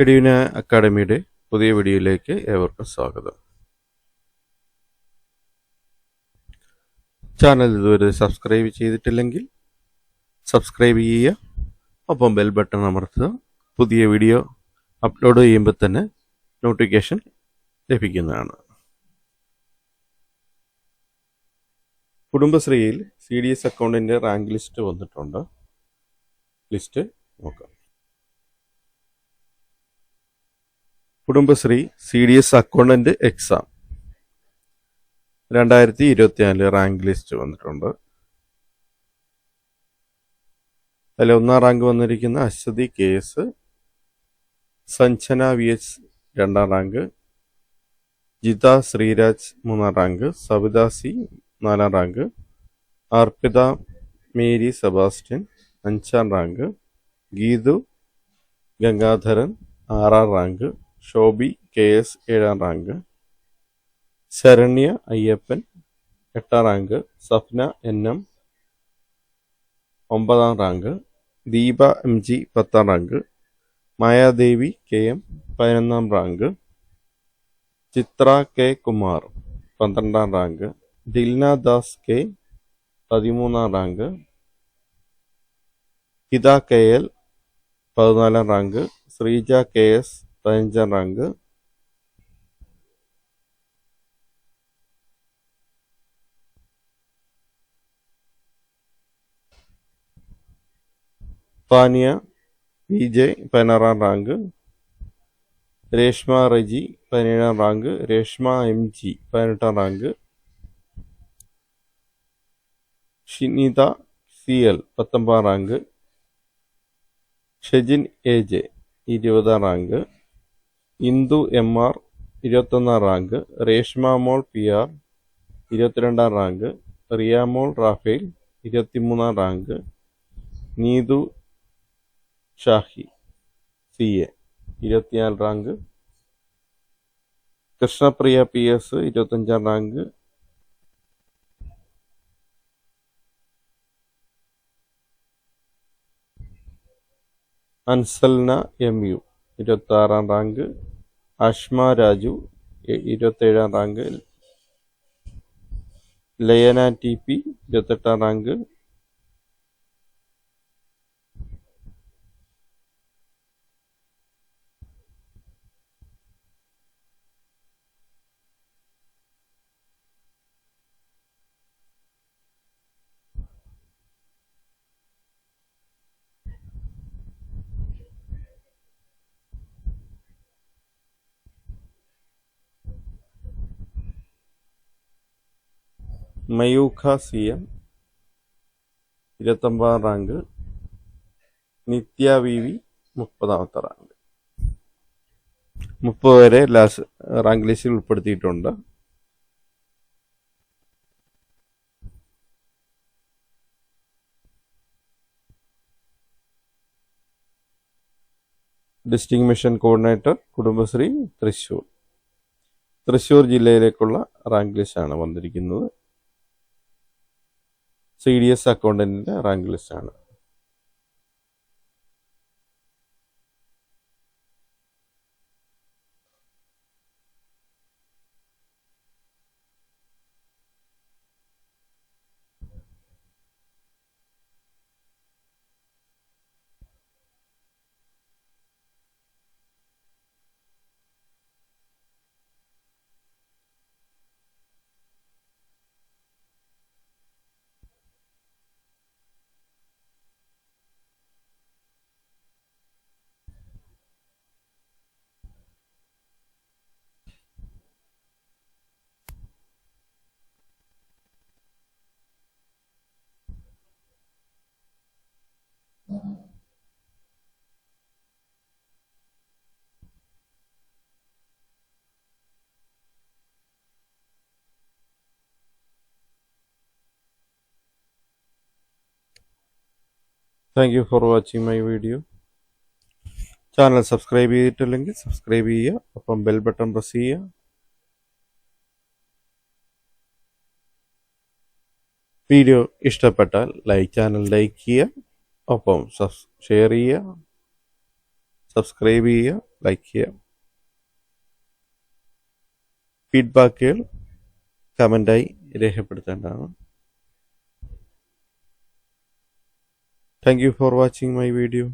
എഡ്യൂന അക്കാഡമിയുടെ പുതിയ വീഡിയോയിലേക്ക് ഏവർക്കും സ്വാഗതം. ചാനൽ ഇതുവരെ സബ്സ്ക്രൈബ് ചെയ്തിട്ടില്ലെങ്കിൽ സബ്സ്ക്രൈബ് ചെയ്യുക, ഒപ്പം ബെൽ ബട്ടൺ അമർത്തുക. പുതിയ വീഡിയോ അപ്ലോഡ് ചെയ്യുമ്പോൾ തന്നെ നോട്ടിഫിക്കേഷൻ ലഭിക്കുന്നതാണ്. കുടുംബശ്രീയിൽ CDS അക്കൗണ്ടിൻ്റെ റാങ്ക് ലിസ്റ്റ് വന്നിട്ടുണ്ട്. ലിസ്റ്റ് നോക്കാം. Kudumbashree CDS accountant exam 2024 rank list വന്നിട്ടുണ്ട്. അതിൽ 1ാം റാങ്ക് വന്നിരിക്കുന്ന അശ്വതി KS, സഞ്ജന VH 2ാം റാങ്ക്, ജിത ശ്രീരാജ് 3ാം റാങ്ക്, സവിത C 4ാം റാങ്ക്, അർപ്പിത മേരി സെബാസ്റ്റ്യൻ 5ാം റാങ്ക്, ഗീതു ഗംഗാധരൻ 6ാം റാങ്ക്, ശോഭി KS 7ാം റാങ്ക്, ശരണ്യ അയ്യപ്പൻ 8ാം റാങ്ക്, സഫ്ന NM 9ാം റാങ്ക്, ദീപ MG 10ാം റാങ്ക്, മായാദേവി KM 11ാം റാങ്ക്, ചിത്ര K കുമാർ 12ാം റാങ്ക്, ദിൽന ദാസ് K 13ാം റാങ്ക്, ഹിത KL 14ാം റാങ്ക്, ശ്രീജ KS 15ാം റാങ്ക്, പാനിയ VJ 16ാം റാങ്ക്, രേഷ്മ റെജി 17ാം റാങ്ക്, രേഷ്മ MG 18ാം റാങ്ക്, ഷിനിത CL 19ാം റാങ്ക്, ഷെജിൻ AJ 20ാം റാങ്ക്, ഇന്ദു MR 21ാം റാങ്ക്, രേഷ്മ മോൾ PR 22ാം റാങ്ക്, റിയാമോൾ റാഫേൽ 23ാം rank, Neethu Shahi CA 24 rank, Krishnapriya PS 25ാം റാങ്ക്, അൻസൽന MU 26ാം റാങ്ക്, അഷ്മ രാജു 27ാം റാങ്ക്, ലയന TP 28ാം റാങ്ക്, മയൂഖ CM 29ാം റാങ്ക്, നിത്യ VV 30ാമത്തെ റാങ്ക്. 30 വരെ റാങ്ക് ലിസ്റ്റിൽ ഉൾപ്പെടുത്തിയിട്ടുണ്ട്. District mission coordinator Kudumbashree Thrissur ജില്ലയിലേക്കുള്ള റാങ്ക് ലിസ്റ്റാണ് വന്നിരിക്കുന്നത്. CDS അക്കൗണ്ടന്റിന്റെ റാങ്ക് ലിസ്റ്റാണ്. Thank you for watching my video. Channel subscribe ചെയ്തിട്ടില്ലെങ്കിൽ സബ്സ്ക്രൈബ് ചെയ്യുക, ഒപ്പം ബെൽ ബട്ടൺ പ്രസ് ചെയ്യുക. വീഡിയോ ഇഷ്ടപ്പെട്ടാൽ ചാനൽ ലൈക്ക് ചെയ്യുക, ഒപ്പം ഷെയർ ചെയ്യുക, സബ്സ്ക്രൈബ് ചെയ്യുക, ലൈക്ക് ചെയ്യുക. ഫീഡ്ബാക്കുകൾ കമൻ്റായി രേഖപ്പെടുത്തേണ്ടതാണ്. Thank you for watching my video.